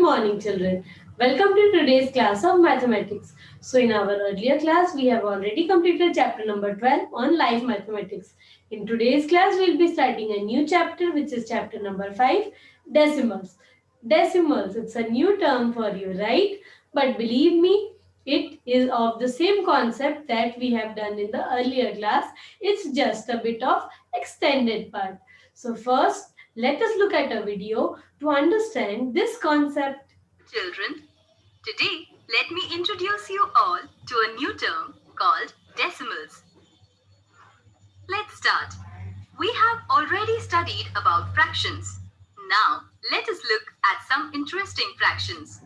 morning, children. Welcome to today's class of mathematics. So, in our earlier class, we have already completed chapter number 12 on live mathematics. In today's class, we'll be starting a new chapter, which is chapter number 5, decimals. Decimals, it's a new term for you, right? But believe me, it is of the same concept that we have done in the earlier class. It's just a bit of extended part. So, first, let us look at a video to understand this concept. Children, today let me introduce you all to a new term called decimals. Let's start. We have already studied about fractions. Now let us look at some interesting fractions.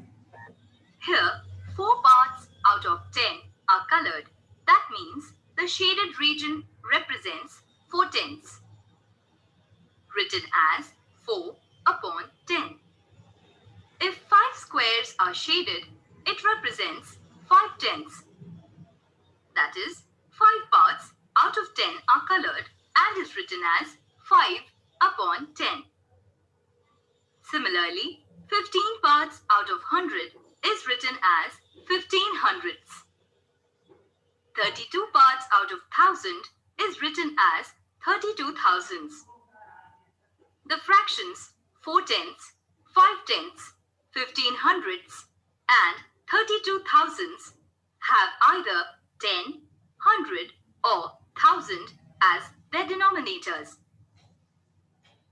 Here, 4 parts out of 10 are colored. That means the shaded region represents 4 tenths, written as 4 upon 10. If 5 squares are shaded, it represents 5 tenths. That is, 5 parts out of 10 are colored and is written as 5 upon 10. Similarly, 15 parts out of 100 is written as 15 hundredths. 32 parts out of 1000 is written as 32 thousandths. The fractions 4 tenths, 5 tenths, 15 hundredths and 32 thousandths have either 10, 100 or 1000 as their denominators.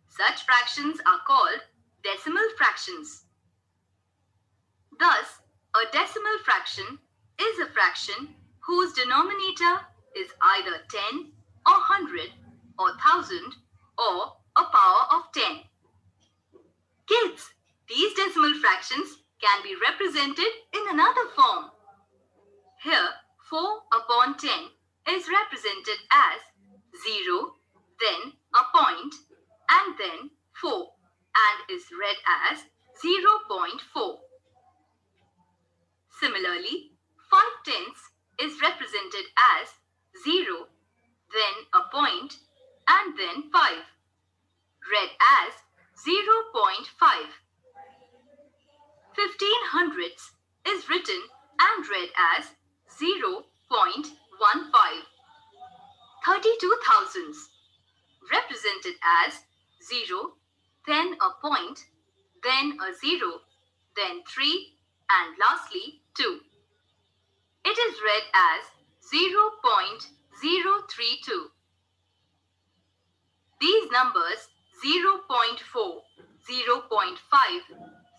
Such fractions are called decimal fractions. Thus, a decimal fraction is a fraction whose denominator is either 10 or 100 or 1000 or a power of 10. Kids, these decimal fractions can be represented in another form. Here, 4 upon 10 is represented as 0, then a point, and then 4, and is read as 0.4. Similarly, 5 tenths is represented as 0, then a point, and then 5, read as 0.5. 15 hundredths is written and read as 0.15. 32 thousandths represented as 0, then a point, then a 0, then 3, and lastly 2. It is read as 0.032. These numbers 0.4, 0.5,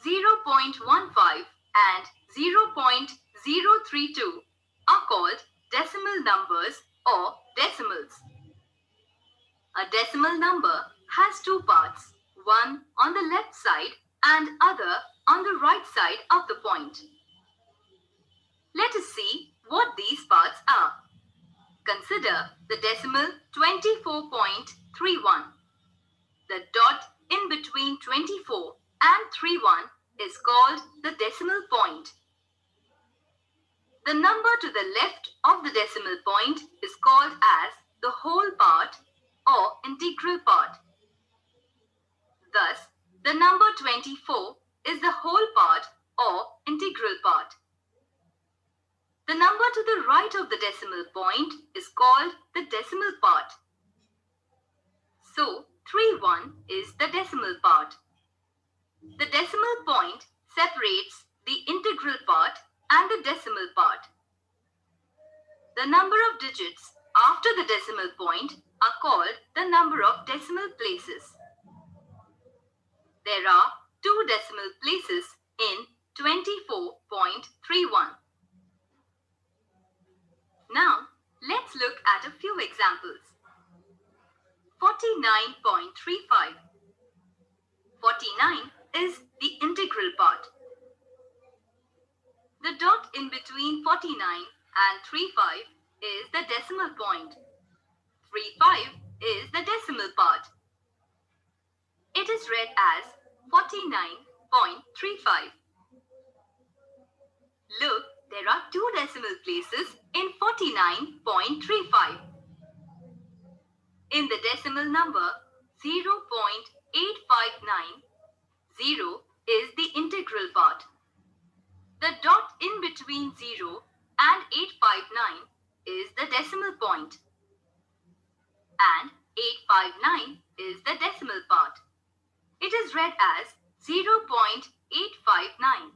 0.15 and 0.032 are called decimal numbers or decimals. A decimal number has 2 parts, one on the left side and other on the right side of the point. Let us see what these parts are. Consider the decimal 24.31. The dot in between 24 and 31 is called the decimal point. The number to the left of the decimal point is called as the whole part or integral part. Thus, the number 24 is the whole part or integral part. The number to the right of the decimal point is called the decimal part. So, 31 is the decimal part. The decimal point separates the integral part and the decimal part. The number of digits after the decimal point are called the number of decimal places. There are 2 decimal places in 24.31. Now, let's look at a few examples. 49.35. 49 is the integral part. The dot in between 49 and 35 is the decimal point. 35 is the decimal part. It is read as 49.35. Look, there are 2 decimal places in 49.35. In the decimal number 0.8590 is the integral part. decimal point, and 859 is the decimal part. It is read as 0.859,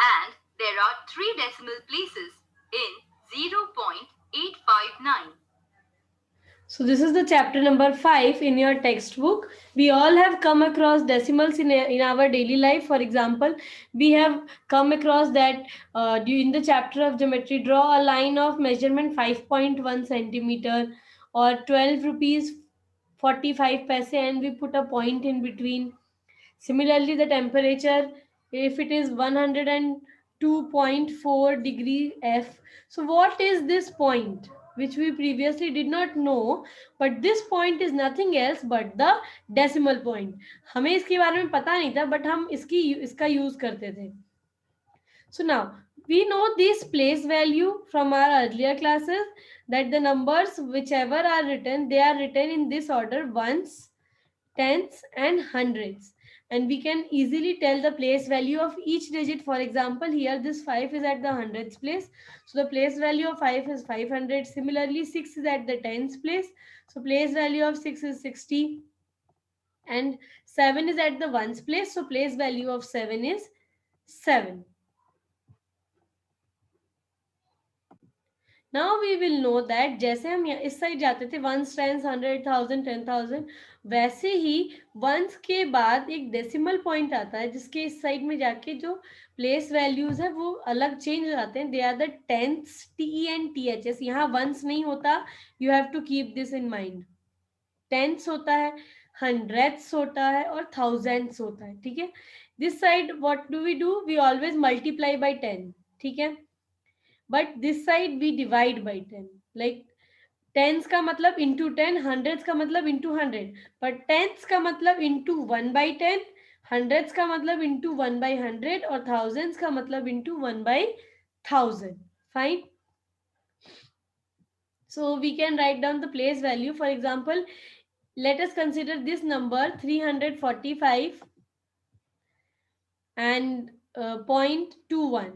and there are three decimal places in 0.859. So this is the chapter number 5 in your textbook. We all have come across decimals in our daily life. For example, we have come across that in the chapter of geometry, draw a line of measurement 5.1 centimeter or 12 rupees 45 paise, and we put a point in between. Similarly, the temperature, if it is 102.4 degree F. So what is this point? Which we previously did not know, but this point is nothing else but the decimal point. हमें इसके बारे में पता नहीं था, but हम इसका use करते थे. So now we know this place value from our earlier classes, that the numbers whichever are written, they are written in this order: ones, tenths and hundreds, and we can easily tell the place value of each digit. For example, here this 5 is at the hundreds place, so the place value of 5 is 500. Similarly, 6 is at the tens place, so place value of 6 is 60, and 7 is at the ones place, so place value of 7 is 7. Now we will know that जैसे हम इस side जाते थे once, tense, 100,000, 10,000, वैसे ही once के बाद एक decimal point आता है जिसके इस साइड में जाके जो प्लेस वैल्यूज है वो अलग चेंज हो जाते हैं. They are the tenths, TENTHS. यहाँ वंस नहीं होता, you have to keep this in mind. Tenths होता है, हंड्रेड्स होता है और थाउजेंड्स होता है. ठीक है, this side what do we always multiply by 10. ठीक है, but this side we divide by 10. Like tens का मतलब इंटू 10, हंड्रेड्स का मतलब इंटू 100, बट टेंस का मतलब इंटू 1/10, हंड्रेड्स का मतलब इंटू 1/100 और थाउजेंड्स का मतलब into 1/1000. Fine. So we can write down the place value. For example, let us consider this number 345 and 0.21.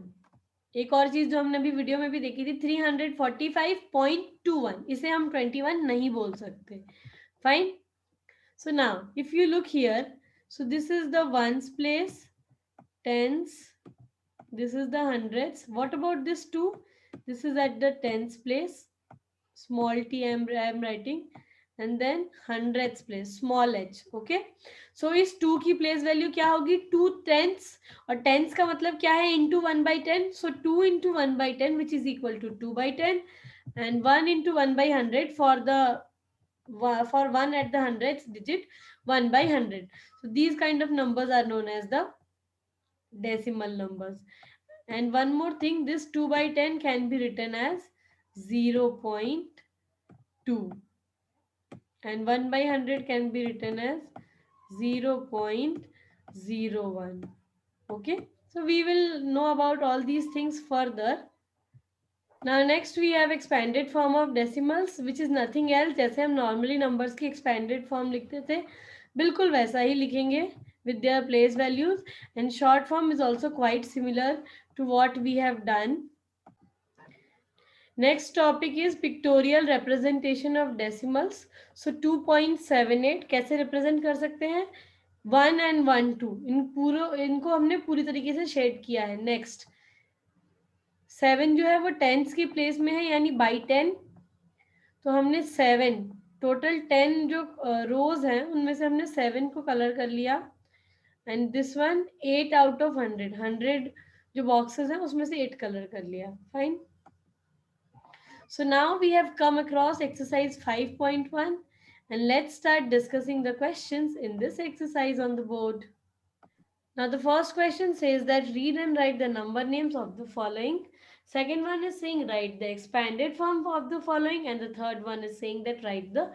एक और चीज जो हमने अभी वीडियो में भी देखी थी, 345.21, इसे हम 21 नहीं बोल सकते. Fine. So now if you look here, so this is the ones place, tens, this is the hundreds. What about this 2? This is at the tens place, small t I am writing, and then hundreds place, small h. Okay, so इस 2 की place value क्या होगी? 2 tense, और tense का मतलब क्या है? Into 1/10. So 2 into 1/10 which is equal to 2/10, and 1 into 1/100 for 1 at the hundreds digit, 1/100. So these kind of numbers are known as the decimal numbers. And one more thing, this 2/10 can be written as 0.2, and 1/100 can be written as 0.01. Okay, so we will know about all these things further. Now next we have expanded form of decimals, which is nothing else. जैसे हम normally numbers की expanded form लिखते थे, बिल्कुल वैसा ही लिखेंगे with their place values, and short form is also quite similar to what we have done. Next topic is pictorial representation of decimals. So 2.78 कैसे represent कर सकते हैं? 1 and 1 2 इनको हमने पूरी तरीके से शेड किया है. नेक्स्ट 7 जो है वो टेंस की प्लेस में है, यानी बाई 10. तो हमने 7, टोटल 10 जो रोज हैं उनमें से हमने 7 को कलर कर लिया. And this one 8 out of 100, 100 जो बॉक्सेस हैं उसमें से 8 कलर कर लिया. Fine. So now we have come across exercise 5.1, and let's start discussing the questions in this exercise on the board. Now the first question says that read and write the number names of the following. Second one is saying write the expanded form of the following, and the third one is saying that write the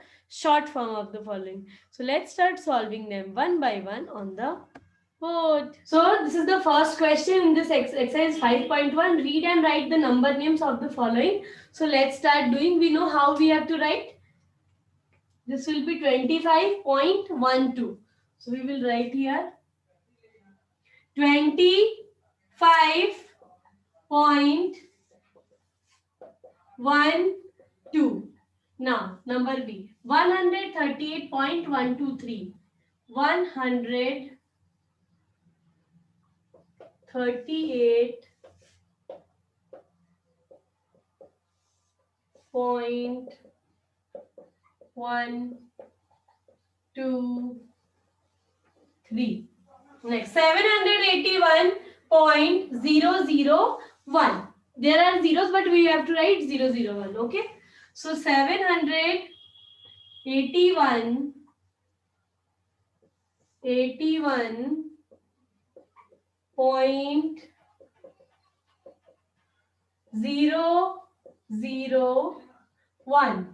short form of the following. So let's start solving them one by one on the board. So this is the first question in this exercise 5.1. Read and write the number names of the following. So let's start doing. We know how we have to write. This will be 25.12. So we will write here 25.12. 2. Now, number B, 138.123. 138.123. Next, 781.001. There are zeros, but we have to write 001. Okay. So 781.1.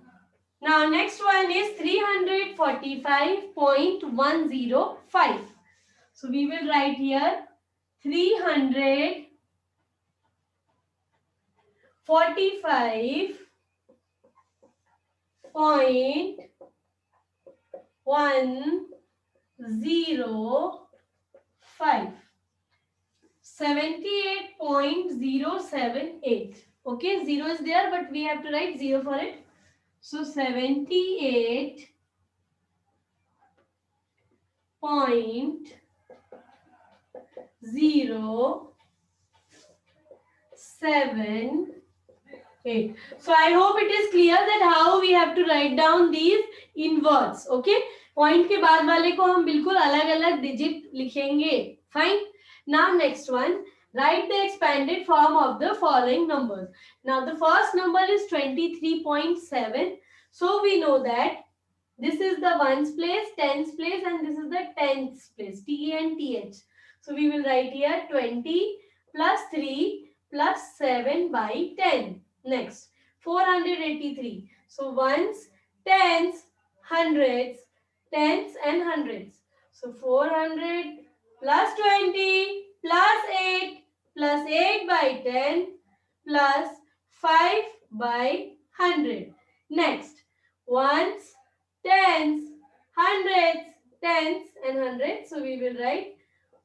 Now next one is 345.105. So we will write here 345.105. 78.078. Okay, 0 is there, but we have to write 0 for it. So 78.078. So I hope it is clear that how we have to write down these in words. Okay. Point के बाद वाले को हम बिल्कुल अलग अलग digit लिखेंगे. Fine. Now next one. Write the expanded form of the following numbers. Now the first number is 23.7. So we know that this is the ones place, tens place, and this is the tens place, T and TH. So we will write here 20 plus 3 plus 7 by 10. Next, 483. So ones, tens, hundreds, tens and hundreds. So 400 plus 20 plus 8 plus 8 by 10 plus 5 by 100. Next, ones, tens, hundreds, tens and hundreds. So we will write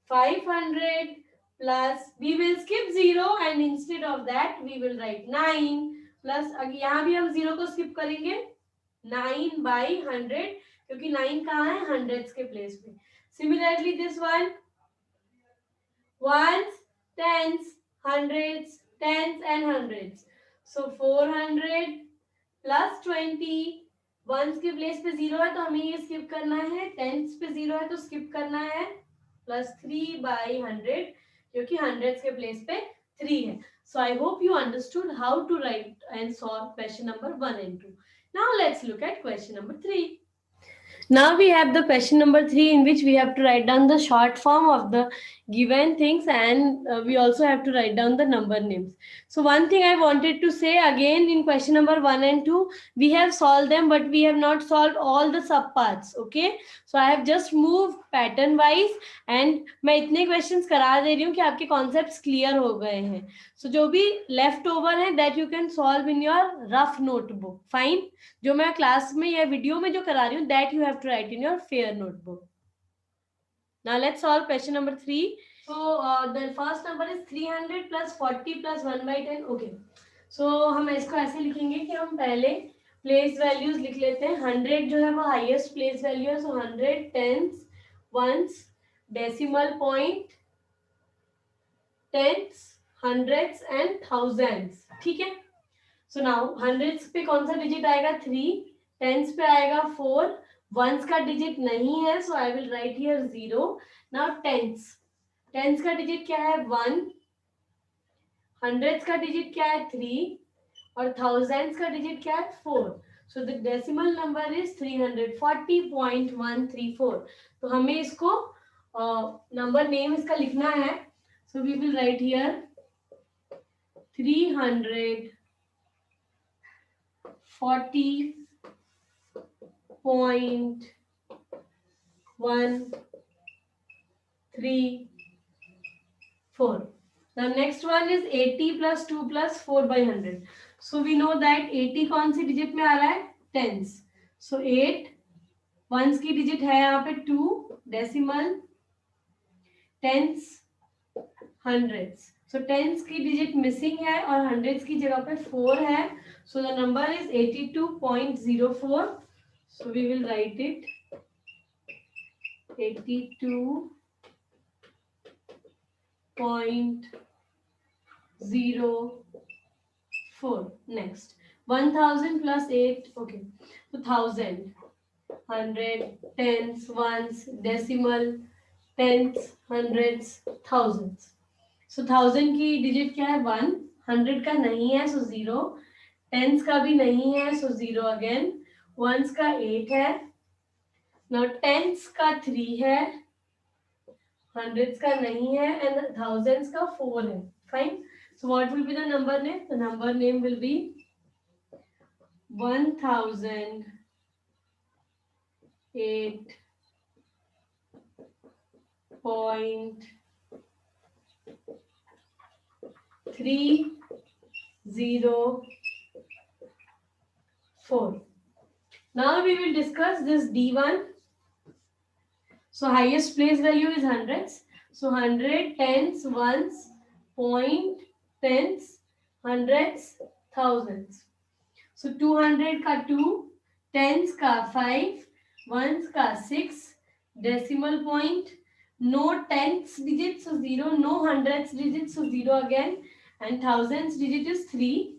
500 plus, we will skip 0 and instead of that we will write 9 plus, यहाँ भी हम 0 को skip करेंगे 9 by 100 क्योंकि 9 कहाँ है hundreds के place पे. Similarly this one, ones, tens, hundreds, tens and hundreds. So 400 plus 20. Once के प्लेस पे 0 है तो हमें ये स्किप करना है. टेंस पे 0 है तो स्किप करना है. प्लस 3 by 100 क्योंकि हंड्रेड्स के प्लेस पे 3 है. So I hope you understood how to write and solve question number 1 and 2. Now let's look at question number 3. Now we have the question number 3 in which we have to write down the short form of the given things, and we also have to write down the number names. So one thing I wanted to say again, in question number 1 and 2, we have solved them but we have not solved all the subparts. Okay, so I have just moved pattern wise and मैं इतने questions करा दे रही हूँ कि आपके concepts clear हो गए हैं. So जो भी left over है that you can solve in your rough notebook. Fine. जो मैं क्लास में या वीडियो में जो करा रही हूँ that you have to write in your fair notebook. Now let's solve question number 3. So the first number is 300 plus 40 plus 1 by 10. Okay. So हम इसको ऐसे लिखेंगे कि हम पहले प्लेस वैल्यूज लिख लेते हैं. 100 जो है वो हाईएस्ट प्लेस वैल्यू है. So 100 tens, ones, decimal point, tens, hundreds and thousands. ठीक है. सो नाउ हंड्रेड्स पे कौन सा डिजिट आएगा? 3. टेंस पे आएगा 4. वंस का डिजिट नहीं है so I will write here 0. Now tens, tens का डिजिट क्या है? 1. हंड्रेड्स का डिजिट क्या है? 3. और थाउजेंड्स का डिजिट क्या है? 4. So the decimal number is 340.134. तो हमें इसको नंबर नेम इसका लिखना है. So we will write here 340.134. Now next one is 80 plus 2 plus 4 by 100. So we know that 80 कौन सी डिजिट में आ रहा है? टेंस. सो 8 वंस की डिजिट है यहाँ पे 2, decimal, tens, hundreds. So tens की डिजिट मिसिंग है और हंड्रेड्स की जगह पे 4 है. So the number is 82.04. So we will write it 82.04. Next, 1000 plus 8. Okay, so 1000, hundred, tens, ones, decimal, tenths, hundreds, thousands. सो 1000 की डिजिट क्या है? 1. 100 का नहीं है, सो 0. टेंस का भी नहीं है, सो 0 अगेन. वंस का 8 है. नाउ टेंस का 3 है. हंड्रेड्स का नहीं है एंड थाउजेंड्स का 4 है. Fine. So what will be the number name? The number name will be 1008.304. Now we will discuss this D1. So highest place value is hundreds. So 100, tens, ones, point, tens, hundreds, thousands. So 200 का 2, tens का 5, ones का 6, decimal point, no tens digit, so 0, no hundreds digit, so 0 again, and thousands digit is 3.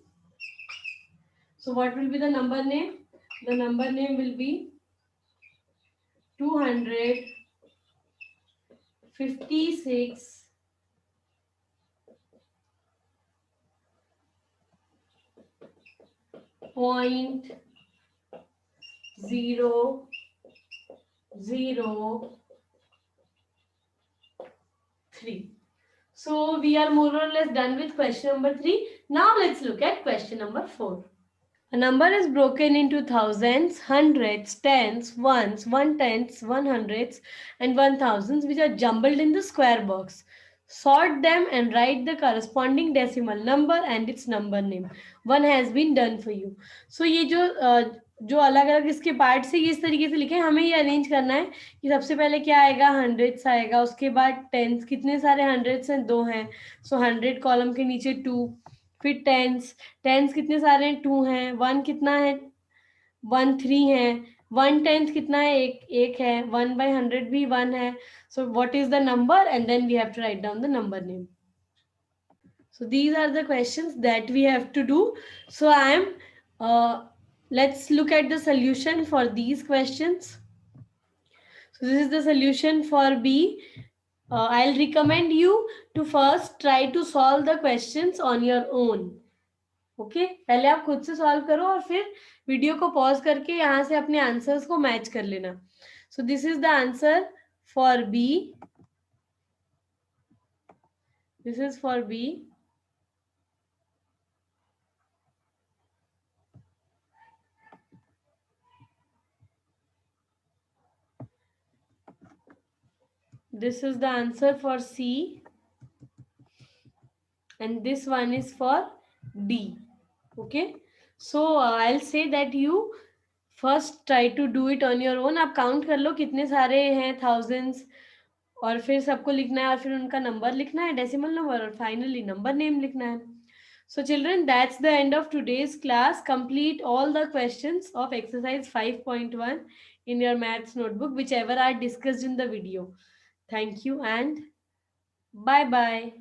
So what will be the number name? The number name will be 256.003. So we are more or less done with question number 3. Now let's look at question number 4. A number is broken into thousands, hundreds, tens, ones, one tenths, one hundreds, and one thousands, which are jumbled in the square box. Sort them and write the corresponding decimal number and its number name. One has been done for you. So ये जो अलग अलग इसके part से इस तरीके से लिखे, हमें ये अरेंज करना है कि सबसे पहले क्या आएगा? हंड्रेड्स आएगा. उसके बाद टेंस, कितने सारे हंड्रेड्स हैं? 2 हैं. सो 100 कॉलम के नीचे 2. फिर टेंस, टेंस कितने सारे हैं? 2 हैं. 1 कितना है? 1 3 है. 1 टेंथ कितना है? एक है. 1/100 भी 1 है. So what is the number? And then we have to write down the number name. So these are the questions that we have to do. So let's look at the solution for these questions. So this is the solution for B. I'll recommend you to first try to solve the questions on your own. Okay, पहले आप खुद से solve करो और फिर video को pause करके यहाँ से अपने आंसर्स को मैच कर लेना. So this is the answer for B. This is for B. This is the answer for C. And this one is for D. Okay. So I'll say that you first try to do it on your own. आप count कर लो कितने सारे हैं thousands, और फिर सबको लिखना है और फिर उनका नंबर लिखना है, डेसिमल नंबर, और फाइनली नंबर नेम लिखना है. So children, that's the end of today's class. Complete all the questions of exercise 5.1 in your maths notebook, whichever are discussed in the video. Thank you and bye bye.